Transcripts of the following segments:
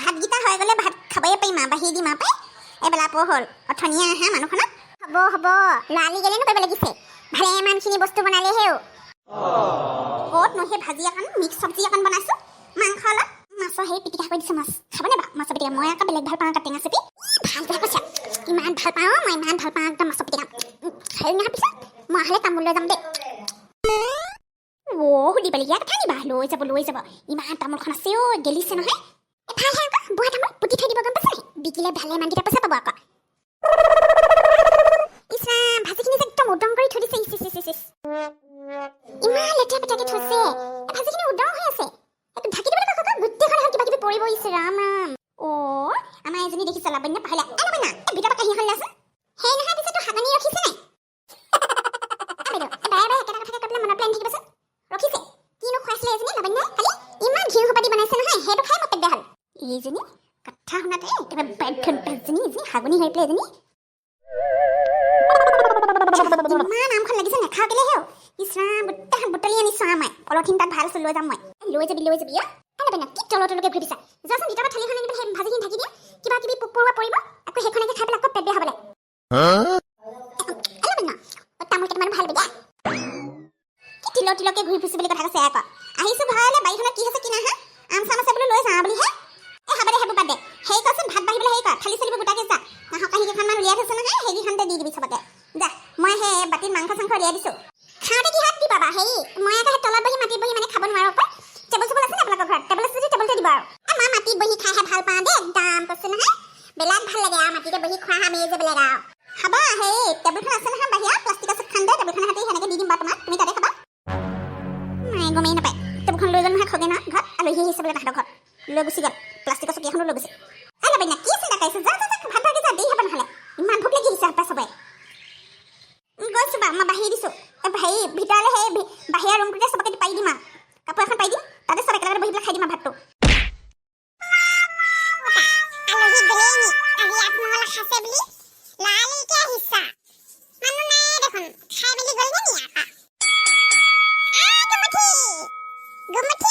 ভাতকেইটা হৈ গ'লে ভাত খাবই পাৰিম আৰু বাঢ়ি দিম আৰু পাই এবেলা পৰ হ'ল অথনিয়ে আহা মানুহখনক হ'ব লৰালি গেলেনো কৰিব লাগিছে ভালেমানখিনি বস্তু বনালেহেও ক'তনো সেই ভাজি অকণ মিক্স চব্জি অকণ বনাইছোঁ মাংস অলপ মাছৰ সেই পিটিকা কৰি দিছোঁ মাছ খাবনে বাৰু মাছৰ পিটিকা মই আকৌ বেলেগ ভাল পাওঁ টেঙা চেপি ভালকৈ কৈছে ইমান ভাল পাওঁ মই ইমান ভাল পাওঁ একদম মাছৰ পিটিকা হেৰি নহয় পিছত মই আহলে তামোল লৈ যাম দেই সুধিবলগীয়া কথা নিবা লৈ যাব ইমান তামোলখন আছে অ' গেলিছে নহয় ভালহে আকৌ বুঢ়া তামোল পুতি থৈ দিব গম পাইছে বিকিলে ভালেমানকেইটা পইচা পাব আকৌ ইছৰাম ভাজিখিনি যে একদম উদং কৰি থৈ দিছে ইমান লেতেৰা পেটাকে থৈছে ভাজিখিনি উদং হৈ আছে এইটো ঢাকি দিবলৈ কক গোটেইখন কিবা কিবি পৰিব ইছে ৰাম অ' আমাৰ এজনী দেখিছে লাবণ্য পাহৰিলা লাবণ্য ভিতৰৰ পৰা কাঁহী এখন লাচোন সেই নহয় পিছতো হাগনি ৰখিছে নাই বাৰে একেটা কথাকে কৈ পেলাই মনত পেলাই থাকিবচোন ৰখিছে কিনো খুৱাইছিলে এজনী লাবণ্য কালি ইমান ঘিউ সোপাদি বনাইছে নহয় সেইটো খাই মই পেট বেয়া হ'ল এইজনী কথা শুনাতে একেবাৰে এজনী হাগনি হৈ পেলাই এজনী ইমান আমখন লাগিছে নেখাওঁ কেলে হেও ইছৰাম গোটেই বুটলি আনিছোঁ আমাৰ পলথিন তাত ভাল আছে লৈ যাম মই লৈ যাবি লাবণ্য কি তলকে ঘূৰি দিছা যাচোন ভিতৰৰ পৰা থালিখন আনি পেলাই সেই ভাজিখিনি ঢাকি দিয়া কিবা কিবি পোক পৰুৱা পৰিব আকৌ সেইখনকে খাই পেলাই আকৌ পেট বেয়া হ'বলৈ লাবণ্য তামোল কেইটামান ভাল দিয়া কি তিলকে ঘূৰি ফুৰিছে বুলি কথা কৈছে আকৌ আহিছোঁ ঘৰলৈ বাৰীখনত কি হৈছে কি নাহা আম চাম আছে বোলো লৈ যাওঁ বুলিহে হ'ব দে সেইবোৰ বাদ দে হেৰি কৰচোন ভাত বাঢ়িবলৈ হেৰি কৰ থালি চালিবোৰ গোটাকে যা নাহৰ কাঁহী কেইখনমান উলিয়াই থৈছে নহয় সেইকেইখনতে দি দিবি চবকে যা মই সেই বাতিত মাংস চাংস উলিয়াই দিছোঁ খাওঁতে কি হাত দি পাবা হেৰি মই আকৌ সেই তলত বহি মাটিত বহি মানে খাব নোৱাৰোঁ পাই টেবুল চেবুল আছে নে আপোনালোকৰ ঘৰত টেবুল আছে যদি টেবুলতে দিব আৰু মই মাটিত বহি খাইহে ভাল পাওঁ দেই একদম কৈছোঁ নহয় বেলেগ ভাল লাগে আৰু মাটিতে বহি খোৱা আমি যে বেলেগ আৰু হ'ব হেৰি টেবুলখন আছে নহয় বাহিৰা প্লাষ্টিক আছে খান্দে টেবুলখন হাতে সেনেকৈ দি দিম বাৰু তোমাক তুমি তাতে খাবা নাই গমেই নাপায় টেবুলখন লৈ গ'ল নহয় খগে নহয় ঘৰত আলহী আহিছে বোলে তাহাঁতৰ ঘৰত লৈ গুচি গ'ল প্লাষ্টিকৰ চকী এখনো লৈ গৈছে লাবণ্য কি চিন্তা কৰিছে যা ভাত ভাগি যা দেৰি হ'ব নহ'লে ইমান ভোক লাগি আহিছে হাতে চবে গৈছোঁ বাৰু মই বাঢ়ি দিছোঁ হেৰি ভিতৰলৈ সেই বাহিৰা ৰুমটোতে চবকে পাৰি দিম আৰু কাপোৰ এখন পাৰি দিম তাতে চব একেলগে বহি পেলাই খাই দিম আৰু ভাতটো আলহী গ'লেই নি আজি আত্মঙলা খাইছে বুলি লালিকে আহিছা মানুহ নাই দেখোন খাই মেলি গ'লগে নি গুমঠি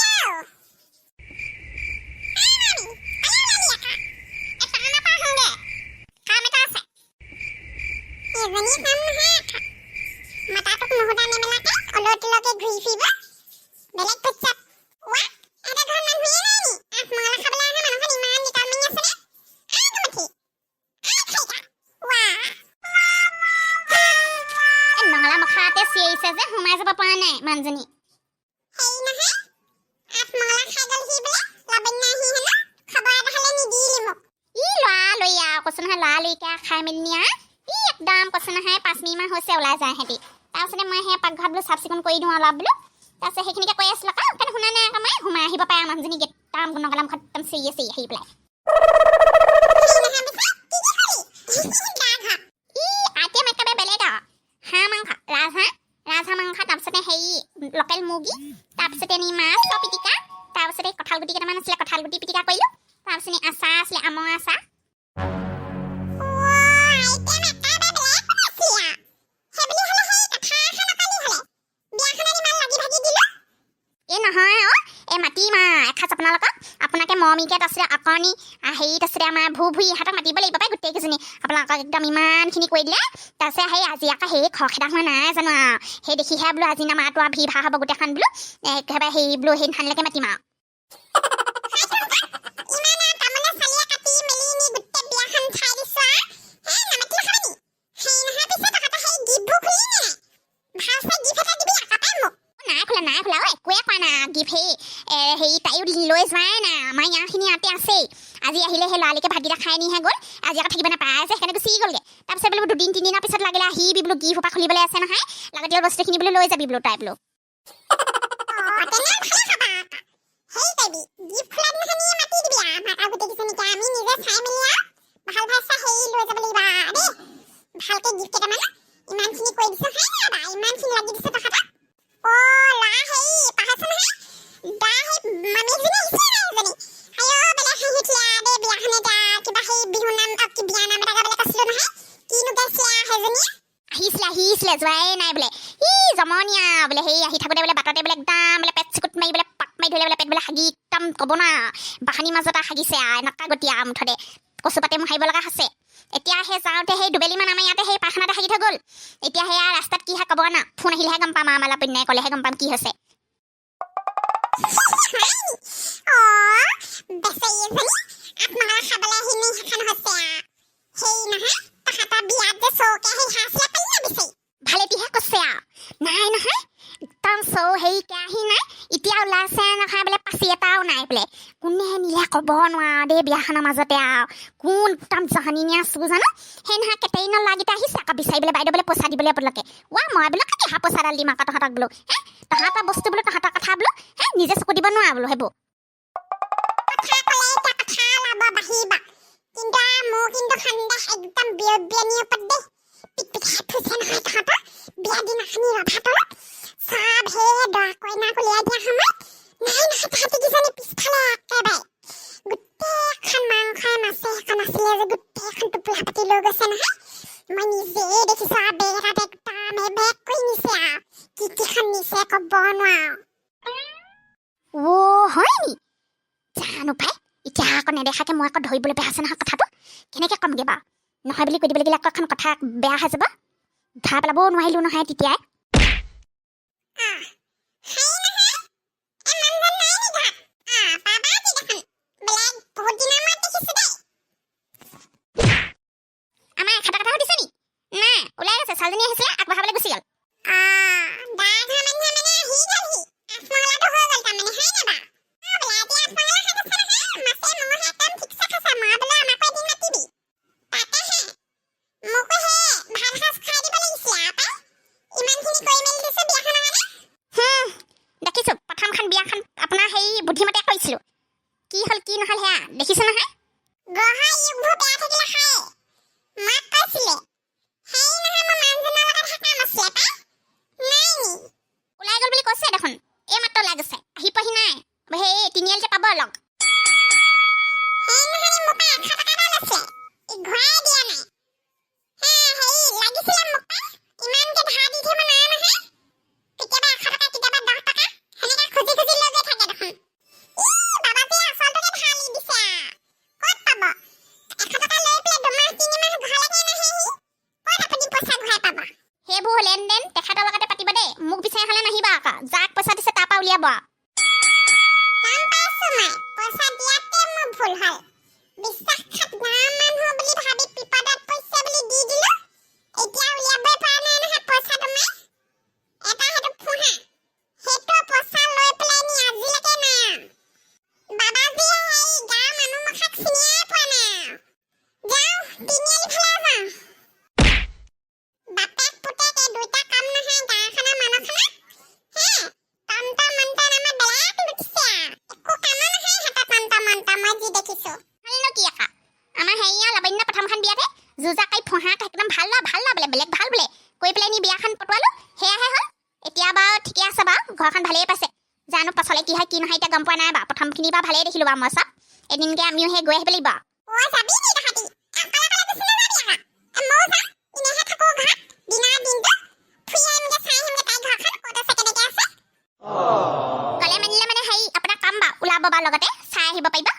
সোমাই যাব পৰা নাই মানুহজনী লৰালৰিকে খাই মেলি নিয়া একদম কৈছে নহয় 5 মিনিটমান হৈছে ওলাই যায় সিহঁতি তাৰপিছতে মই সেই পাকঘৰত বোলো চাফ চিকুণ কৰি দিওঁ অলপ বোলো তাৰপিছত সেইখিনিকে কৈ আছিলোঁ আকৌ কাৰণ শুনা নাই আকৌ মই সোমাই আহিব পাৰে মানুহজনী একদম গুণগালাম একদম চিৰি আহি পেলাই একেবাৰে বেলেগ আৰু হাঁহ মাংস ৰাজহাঁহ মাংস তাৰপিছতে হেৰি লোকেল মুৰ্গী তাৰপিছতে নি মাছৰ পিটিকা তাৰপিছতে কঁঠাল গুটি কেইটামান আছিলে কঁঠাল গুটি পিটিকা কৰিলোঁ তাৰপিছতে আচাৰ আছিলে আমৰ আচাৰ নহয় এই মাতিম এসাঁজ আপোনালোকক আপোনাকে মৰমিকাত আছিলে আকৰণী হেৰিত আছিলে আমাৰ ভুই ইহঁতক মাতিব লাগিব পাই গোটেইকেইজনী আপোনালোকক একদম ইমানখিনি কৈ দিলে তাৰপিছত সেই আজি আকৌ সেই খৰখেদা হোৱা নাই জানো আৰু সেই দেখিহে বোলো আজি নামাটো আৰু ভিৰ ভাৰ হ'ব গোটেইখন বোলো একেবাৰে হেৰি বোলো সেই ধানলৈকে মাতিম আৰু হেৰি তাইও লৈ যোৱাই নাই আমাৰ ইয়াৰখিনি ইয়াতে আছেই আজি আহিলে সেই লৰালিকে ভাতকেইটা খাই নিহে গ'ল আজি আকৌ থাকিব নাপায় যে সেইকাৰণে গুচি গ'লগৈ তাৰপিছত বোলো 2 দিন 3 দিনৰ পিছত লাগিলে আহিবি বোলো গিফ্ট সোপা খুলিবলৈ আছে নহয় লাগতিয়াল বস্তুখিনি বোলো লৈ যাবি বোলো তাই বোলো আহিছিলে যোৱাই নাই বোলে জমনীয়া বোলে সেই আহি থাকোঁতে বোলে বাটতে বোলে একদম বোলে পেট চিকুট মাৰি বোলে পাক মাৰি ধৰিলে বোলে পেট বোলে হাগি একদম ক'ব না বাহানি মাজতে হাগিছে এনেকুৱা গতি মুঠতে কচু পাতে মোহাৰিব লগা হৈছে এতিয়া সেই যাওঁতে সেই দুবেলিমান আমাৰ ইয়াতে সেই পায়খানাতে হাগি থৈ গ'ল এতিয়া সেয়া ৰাস্তাত কি হয় ক'ব না ফোন আহিলেহে গম পাম আমাৰ লাপন্যাই ক'লেহে গম পাম কি হৈছে ভালেটিহে কৈছে নাই নহয় একদম চৌ হেৰি কেৰাহী নাই এতিয়া ওলাইছে নহয় বোলে পাচি এটাও নাই বোলে কোনে নিলে ক'ব নোৱাৰো দেই বিয়াখনৰ মাজতে কোন একদম জহনি নিয়া চু জানো সেই নহয় কেটেৰিনৰ ল'ৰাকেইটা আহিছে আকৌ বিচাৰিবলৈ বাইদেউ বোলে পইচা দিবলৈ আপোনালোকে মই বোলো কাটি পইচাডাল দিম আকৌ তহঁতক বোলো তহঁতৰ বস্তু বোলো তহঁতৰ কথা বোলো নিজে চকু দিব নোৱাৰা বোলো সেইবোৰ হয় নি জানো পাই এতিয়া আকৌ নেদেখাকে মই আকৌ ধৰিবলৈ বেয়া আছে নহয় কথাটো কেনেকৈ কমগৈ বাৰু নহয় বুলি কৈ দিব লাগিলে আকৌ এখন কথা বেয়া হৈ যাব ধৰা পেলাবও নোৱাৰিলোঁ নহয় তেতিয়াই আমাৰ খাতা কথাও দিছে নি নাই ওলাই গৈছে ছোৱালীজনী আহিছিলে আগবঢ়াবলৈ গুচি গ'ল দেখিছো প্ৰথমখন বিয়াখন আপোনাৰ সেই বুদ্ধিমতে কৈছিলো কি হ'ল কি নহ'ল সেয়া দেখিছো নহয় ওলাই গ'ল বুলি কৈছে দেখোন এই মাত্ৰ ওলাই গৈছে আহি পোৱাহি নাই সেই তিনিআলিতে পাব লগ সেইবোৰ লেনদেন তেখেতৰ লগতে পাতিব দেই মোক বিচাৰি হ'লে নাহিবা আকৌ যাক পইচা দিছে তাৰ পৰা উলিয়াব যুজাকাই ফহাক একদম ভাল বোলে বেলেগ ভাল বোলে কৈ পেলাই নি বিয়াখন পটোৱালো সেয়াহে হ'ল এতিয়া বাৰু ঠিকে আছে বাৰু ঘৰখন ভালেই পাইছে জানো পাছলে কি হয় কি নহয় এতিয়া গম পোৱা নাই বাৰু প্ৰথমখিনি বাৰু ভালেই দেখিলোঁ বাৰু মই চব এদিনকে আমিও সেই গৈ আহিব লাগিব গ'লে মেলিলে মানে হেৰি আপোনাৰ কাম বাৰু ওলাব বাৰু লগতে চাই আহিব পাৰিবা